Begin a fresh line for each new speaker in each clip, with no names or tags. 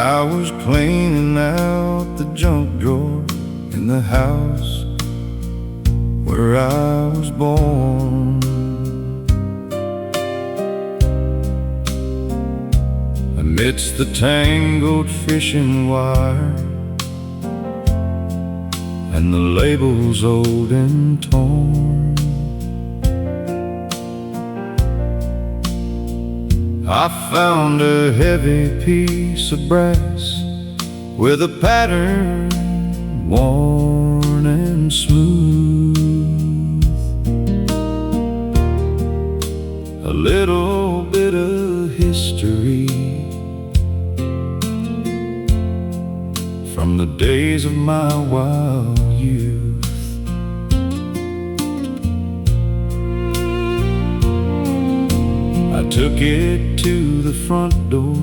I was cleaning out the junk drawer in the house where I was born. Amidst the tangled fishing wire and the labels old and torn, I found a heavy piece of brass with a pattern worn and smooth. A little bit of history from the days of my wild youth. I took it to the front door,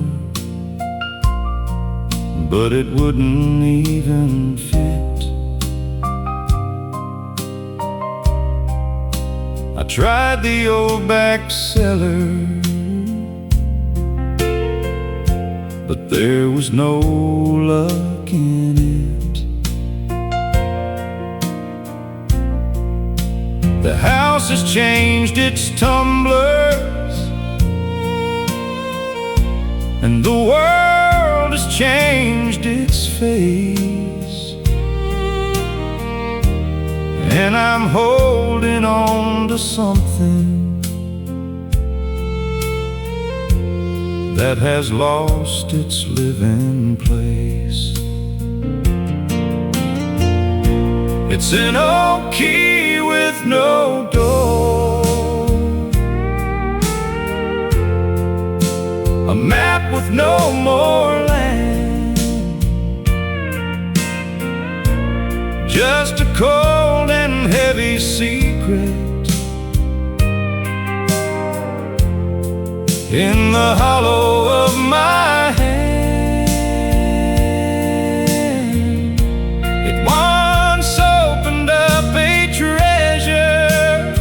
but it wouldn't even fit. I tried the old back cellar, but there was no luck in it. The house has changed its tumblers, and the world has changed its face, and I'm holding on to something that has lost its living place. It's an old key with no door, a map with no more land, just a cold and heavy secret in the hollow of my hand. It once opened up a treasure,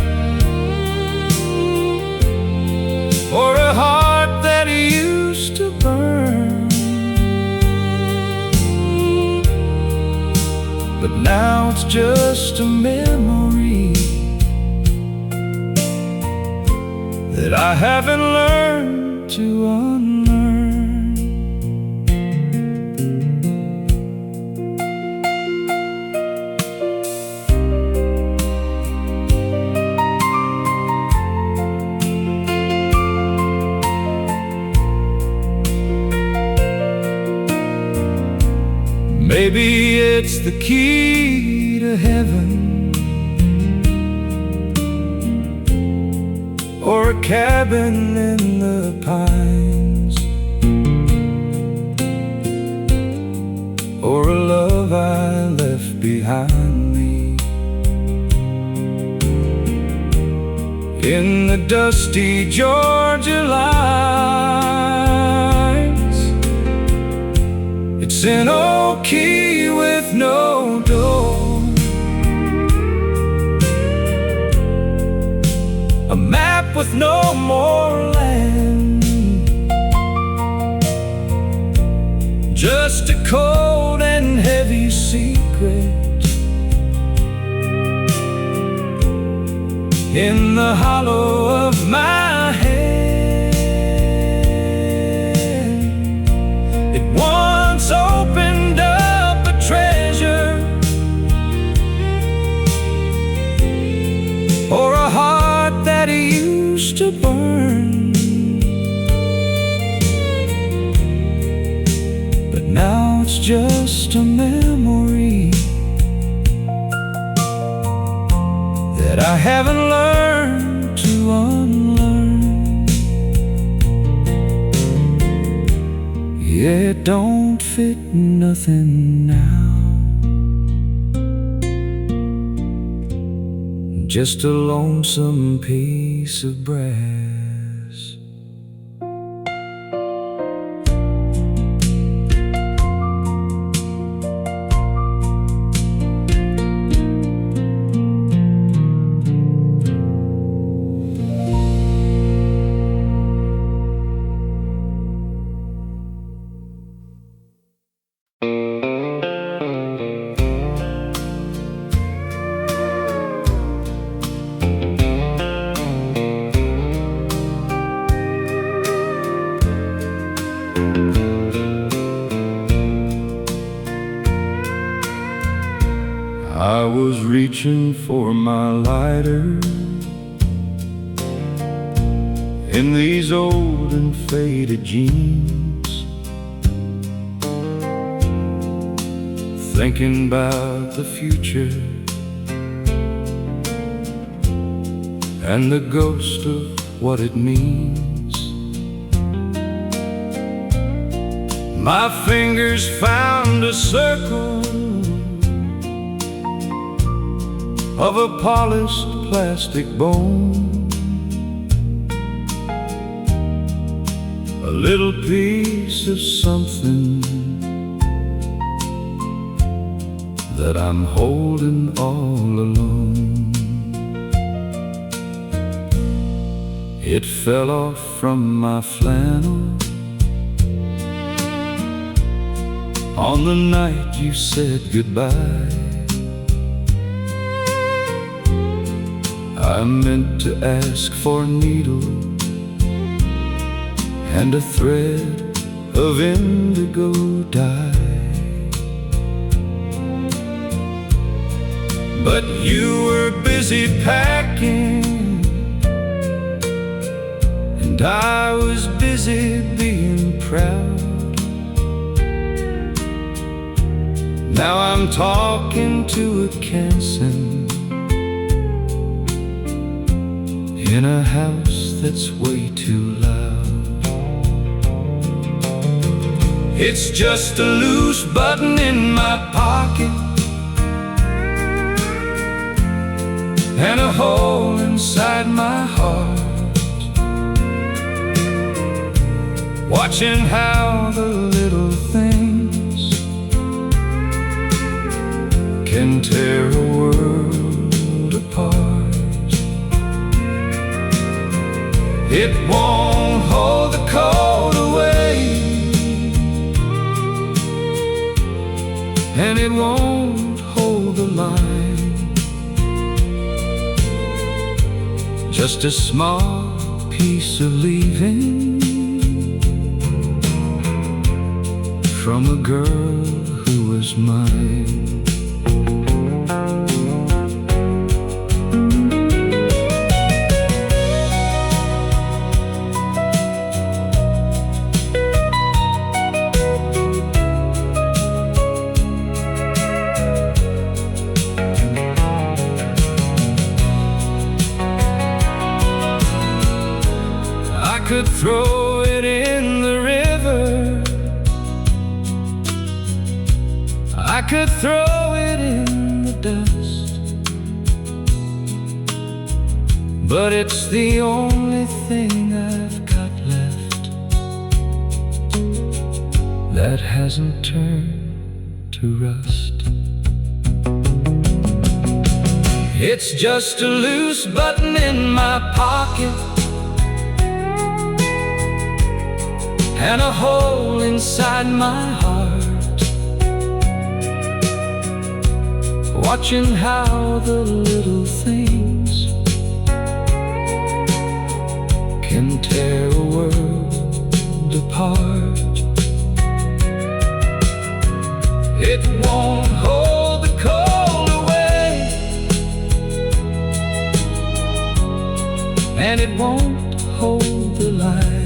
or a heart that used to burn, but now it's just a memory that I haven't learned to unlearn. Maybe it's the key to heaven, or a cabin in the pines, or a love I left behind me in the dusty Georgia lines. It's an old key with no door, a map with no more land, just a cold and heavy secret in the hollow of my hand. It once opened up a treasure, or a heart that used to burn, but now it's just a memory that I haven't learned to unlearn. Yeah, it don't fit nothing now, just a lonesome piece of brass. reaching for my lighter in these old and faded jeans, thinking about the future and the ghost of what it means. My fingers found a circle of a polished plastic bone, a little piece of something that I'm holding all alone. It fell off from my flannel on the night you said goodbye. I meant to ask for a needle and a thread of indigo dye, but you were busy packing and I was busy being proud. Now I'm talking to a Canson in a house that's way too loud. It's just a loose button in my pocket and a hole inside my heart, watching how the little things can tear a world apart. It won't hold the cold away, and it won't hold the line. Just a small piece of leaving from a girl who was mine. I could throw it in the river, I could throw it in the dust, but it's the only thing I've got left that hasn't turned to rust. It's just a loose button in my pocket and a hole inside my heart, watching how the little things can tear a world apart. It won't hold the cold away, and it won't hold the line.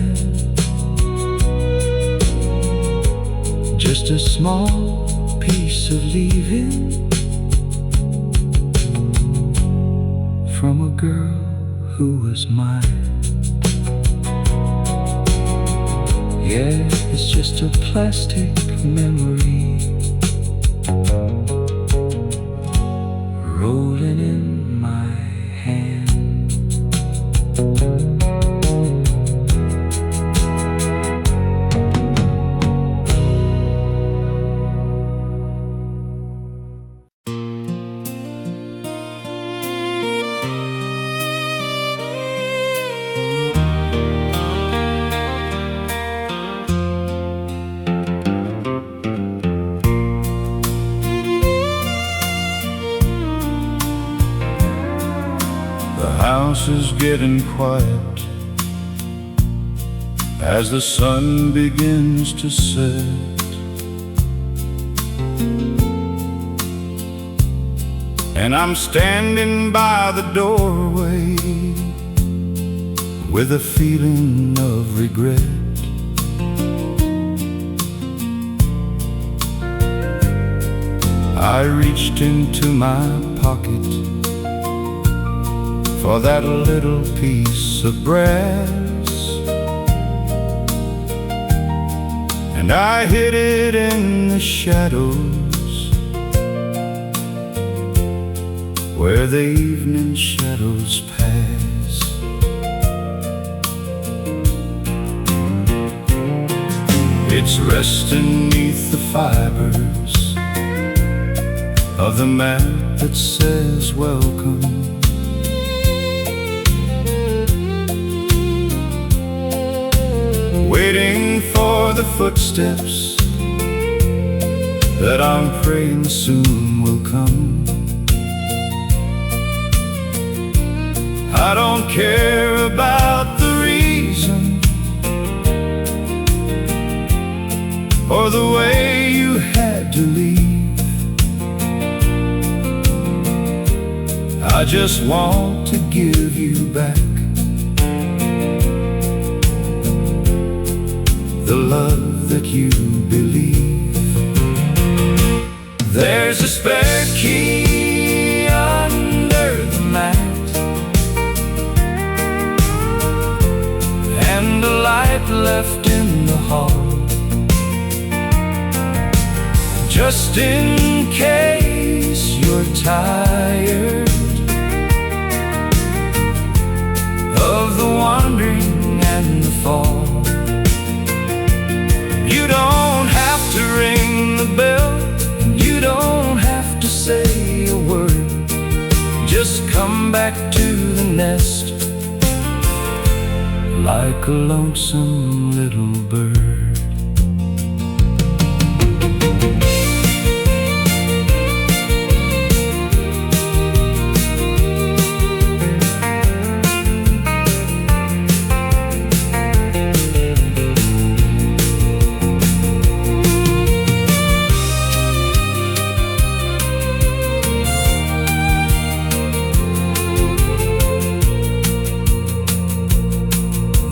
Just a small piece of leaving from a girl who was mine. Yeah, it's just a plastic memory rolling in my hand. The house is getting quiet as the sun begins to set, and I'm standing by the doorway with a feeling of regret. I reached into my pocket for that little piece of brass, and I hid it in the shadows where the evening shadows pass. It's resting neath the fibers of the mat that says welcome. Waiting for the footsteps that I'm praying soon will come. I don't care about the reason or the way you had to leave. I just want to give you back the love that you believe. There's a spare key under the mat, and a light left in the hall, just in case you're tired of the wandering and the fall. You don't have to ring the bell, you don't have to say a word. Just come back to the nest like a lonesome little bird.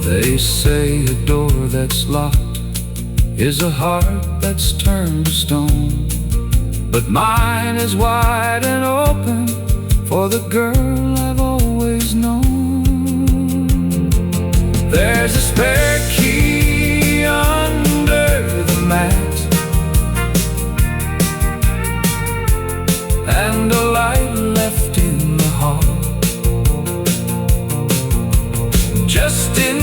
They say a door that's locked is a heart that's turned to stone, but mine is wide and open for the girl I've always known. There's a spare key under the mat, and a light left in the hall, just in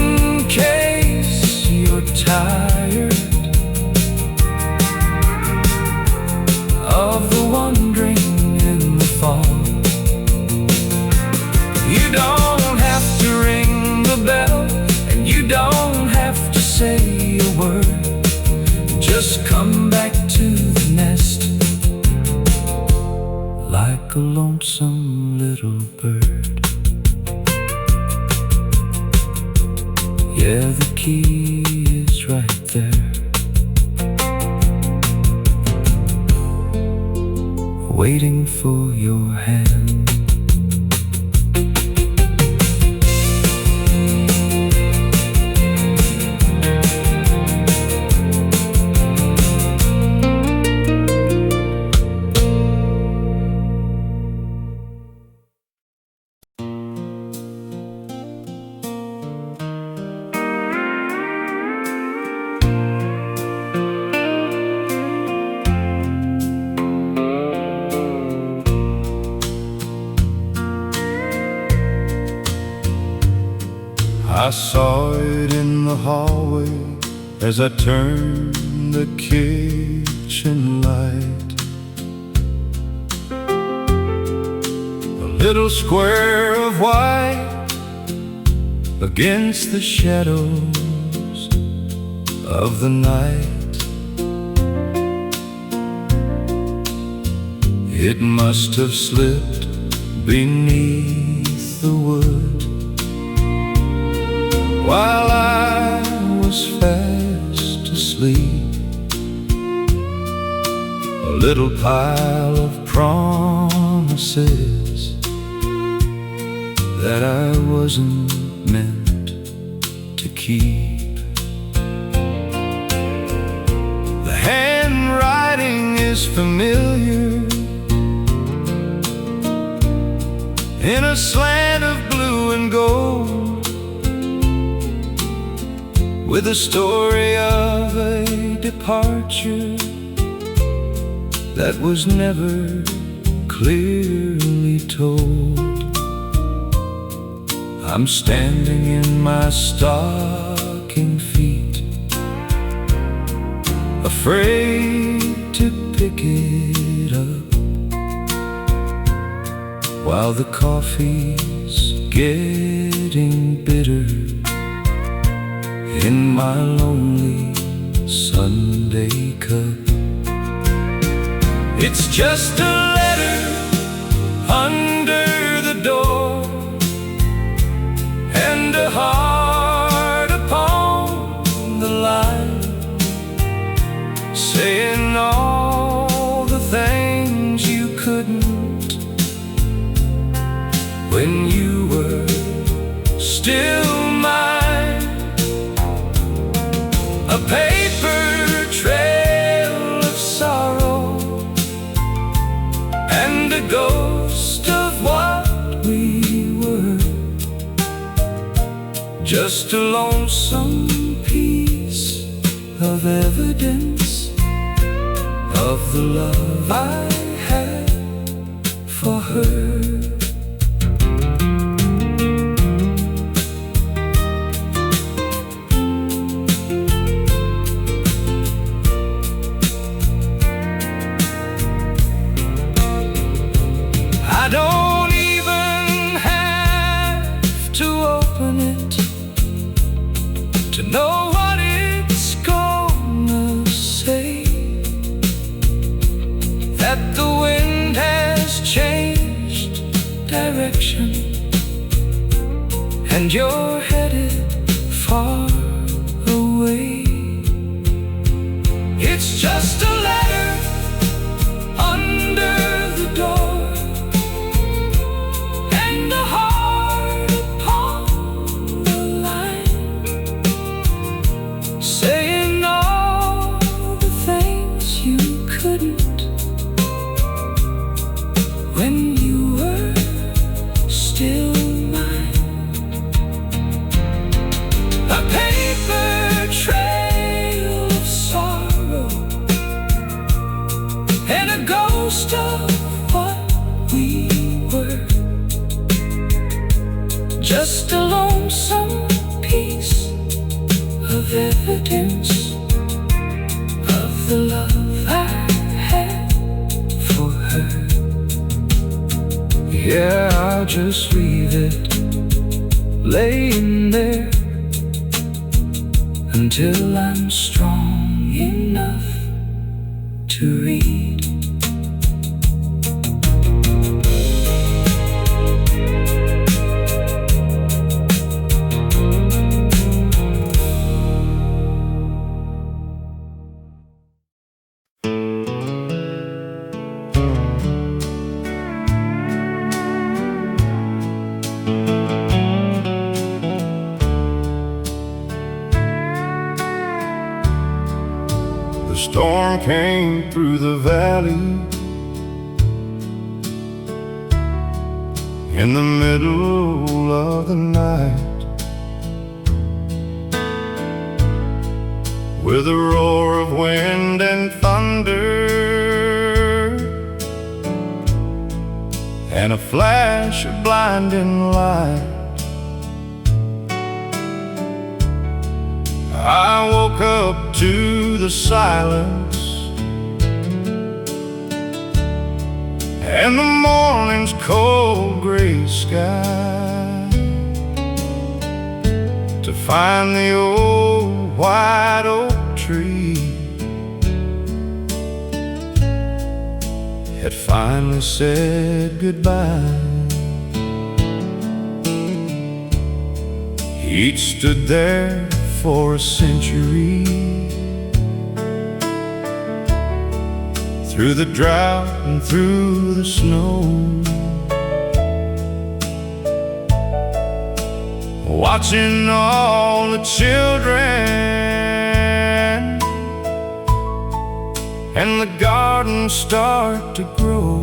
case you're tired of the wandering in the fall. You don't have to ring the bell, and you don't have to say a word. Just come back to the nest like a lonesome little bird. Yeah, the key is right there, waiting for your hand. I saw it in the hallway as I turned the kitchen light. A little square of white against the shadows of the night. It must have slipped beneath the wood while I was fast asleep. A little pile of promises promises that I wasn't meant to keep. The handwriting is familiar in a slant of blue and gold, with the story of a departure that was never clearly told. I'm standing in my stocking feet, afraid to pick it up, while the coffee's getting bitter in my lonely Sunday cup. It's just a letter under the door, and a heart upon the line, saying all the things you couldn't when you were still mine. A paper trail of sorrow and a ghost of what we were, just a lonesome piece of evidence of the love I had for her. I don't even have to open it to know what it's gonna say, that the wind has changed direction and you're headed far away. It's just a letter under the door, saying all the things you couldn't when you were still mine. A paper trail of sorrow and a ghost of what we were, just a lonesome piece of evidence of the love I had for her. Yeah, I'll just leave it laying there until I'm strong enough to read.
The storm came through the valley in the middle of the night, with a roar of wind and thunder and a flash of blinding light. I woke up to the silence and the morning's cold gray sky, to find the old white oak tree had finally said goodbye. He'd stood there for a century, through the drought and through the snow, watching all the children and the garden start to grow.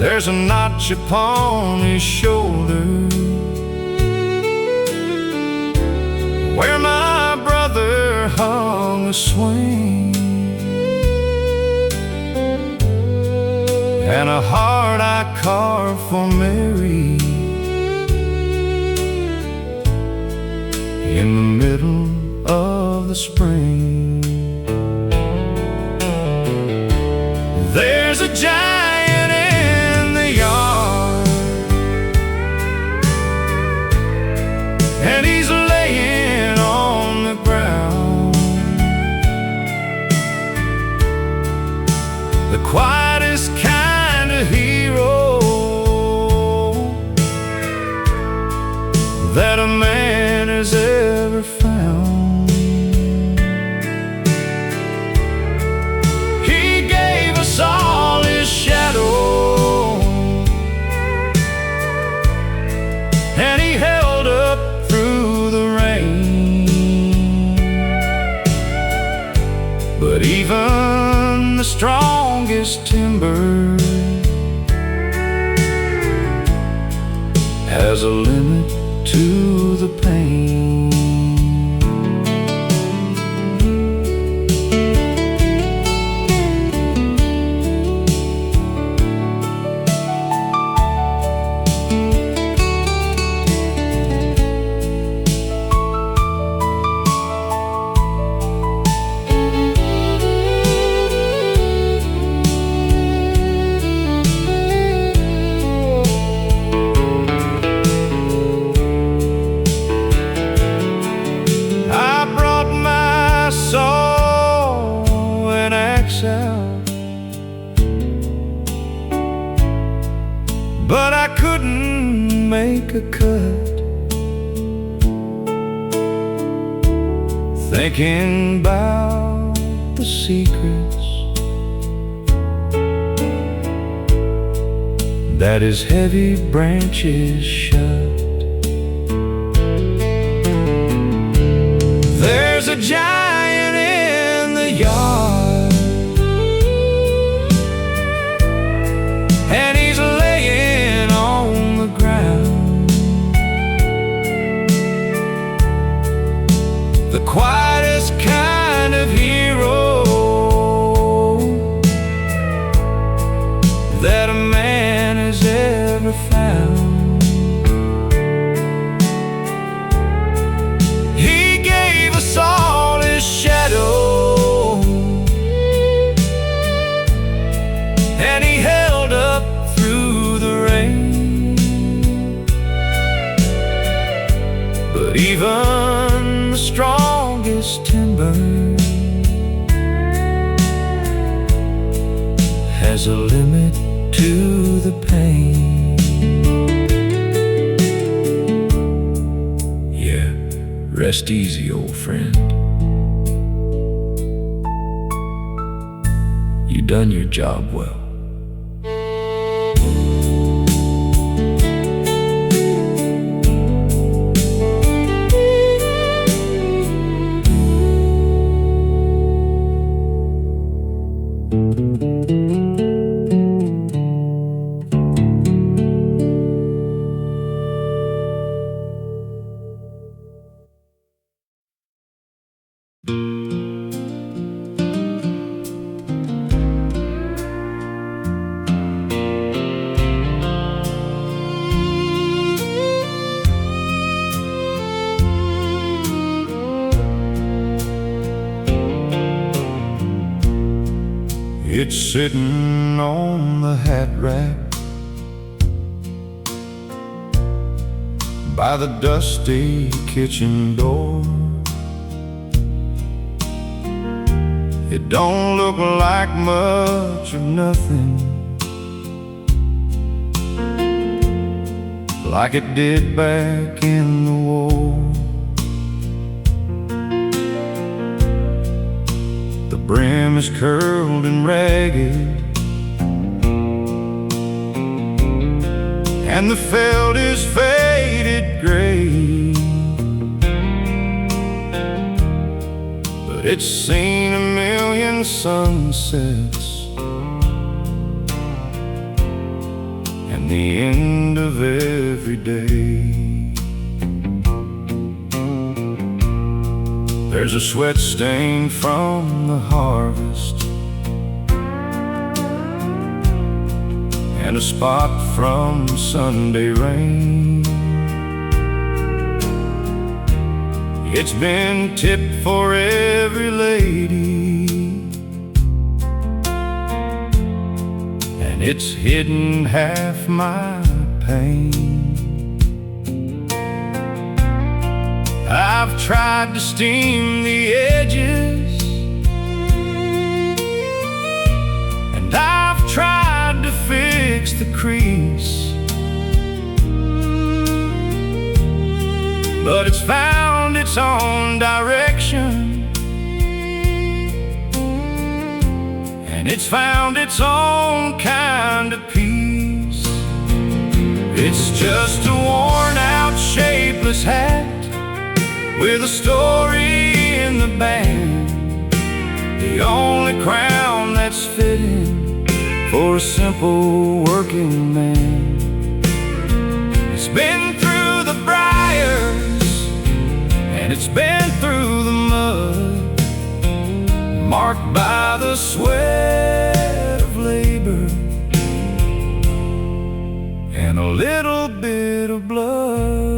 There's a notch upon his shoulder where my brother hung a swing, and a heart I carved for Mary in the middle of the spring. There's a giant in the yard, and he's laying on the ground, the quietest kind of hero that a man has ever found. He gave us all his shadow, and he held up through the rain. But even the strongest timber has a limit to the pain. But I couldn't make a cut, thinking about the secrets that his heavy branches shut. There's a giant in the yard, and he's laying on the ground, the quietest kind of hero that a man has ever found. He gave us all his shadow, and he held up through the rain. But even the strongest timber has a limit to the pain. Yeah, rest easy, old friend. You done your job well. It's sitting on the hat rack by the dusty kitchen door. It don't look like much of nothing, like it did back in the war. trim is curled and ragged, and the felt is faded gray. But it's seen a million sunsets and the end of every day. There's a sweat stain from the harvest and a spot from Sunday rain. It's been tipped for every lady, and it's hidden half my pain. I've tried to steam the edges, and I've tried to fix the crease, but it's found its own direction, and it's found its own kind of peace. It's just a worn-out, shapeless hat with a story in the band, the only crown that's fitting for a simple working man. It's been through the briars and it's been through the mud, marked by the sweat of labor and a little bit of blood.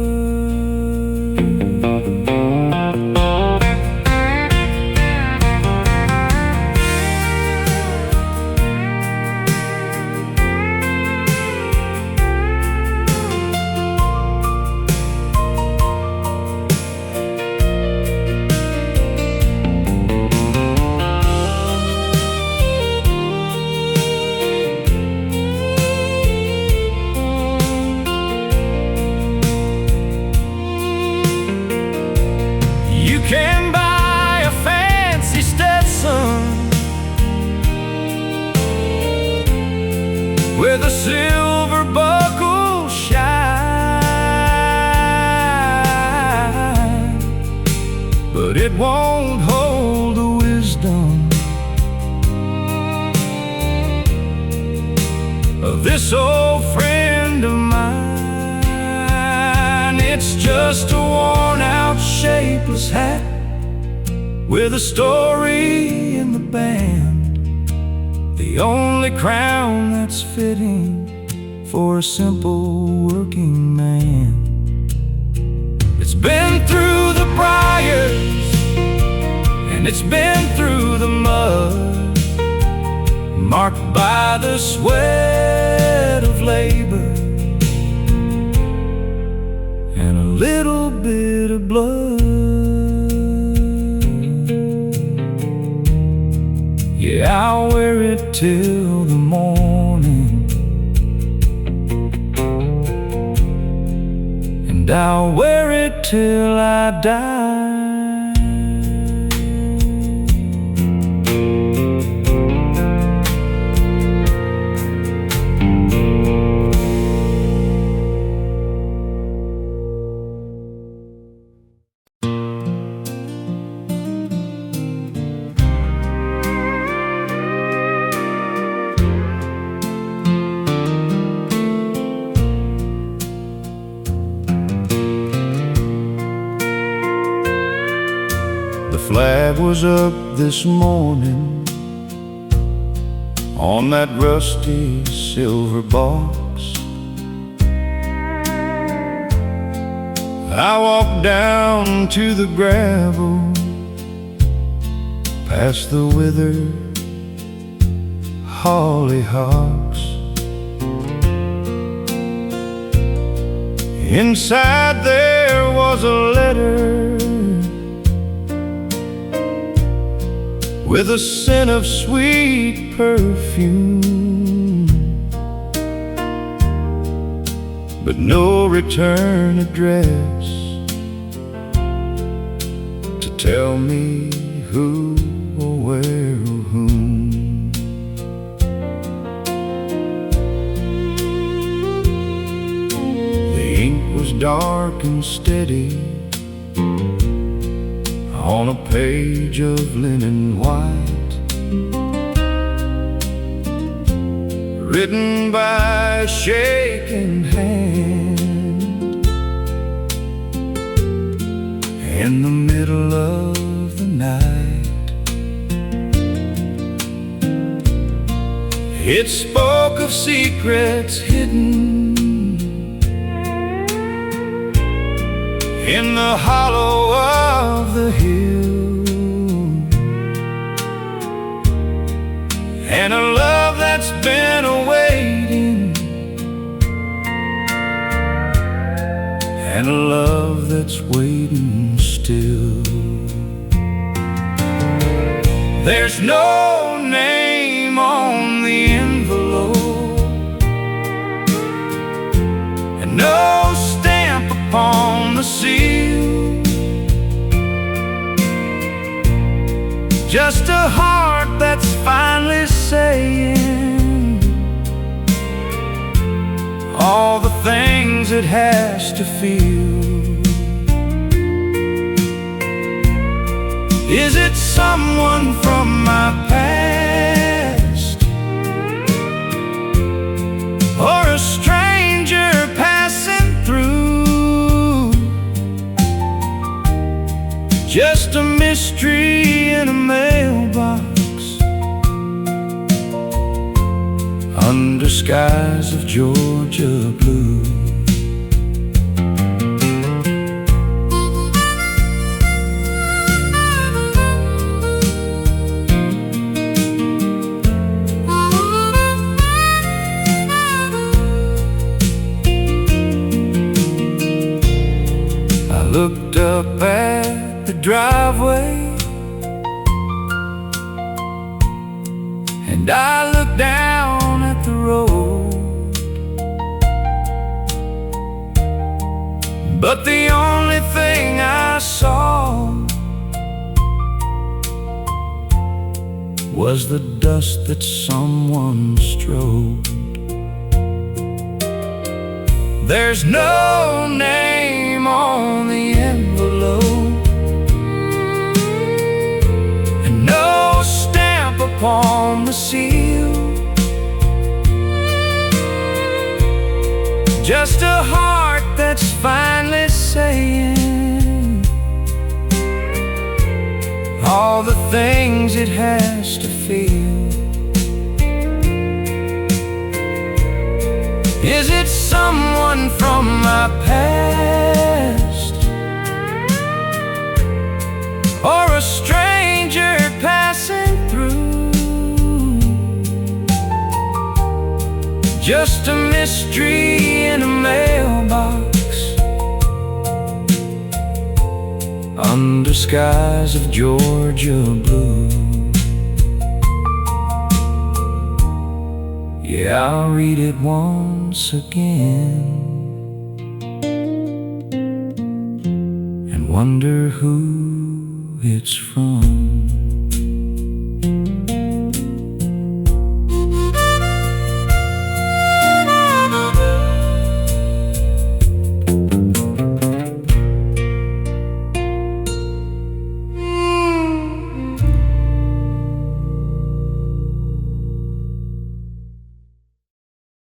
Can buy a fancy Stetson with a silver buckle shine, but it won't hold the wisdom of this old friend of mine. It's just a worn-out, shapeless hat with a story in the band, the only crown that's fitting for a simple working man. It's been through the briars and it's been through the mud, marked by the sweat of labor and a little bit of blood. Yeah, I'll wear it till the morning, and I'll wear it till I die. The flag was up this morning on that rusty silver box. I walked down to the gravel, past the withered hollyhocks. Inside there was a letter with a scent of sweet perfume, but no return address to tell me who or where or whom. The ink was dark and steady on a page of linen white, written by a shaking hand. In the middle of the night, it spoke of secrets hidden in the hollow of the hill, and a love that's been awaiting, and a love that's waiting still. There's no name on the envelope, and no stamp upon the seal, just a heart that's finally saying all the things it has to feel. Is it someone from my past, or a stranger passing through? Just a mystery in a mailbox under skies of Georgia blue. Looked up at the driveway, and I looked down at the road, but the only thing I saw was the dust that someone strode. There's no name on the envelope, and no stamp upon the seal, just a heart that's finally saying all the things it has to feel. Is it someone from my past, or a stranger passing through? Just a mystery in a mailbox under skies of Georgia blue. Yeah, I'll read it once again and wonder who it's from.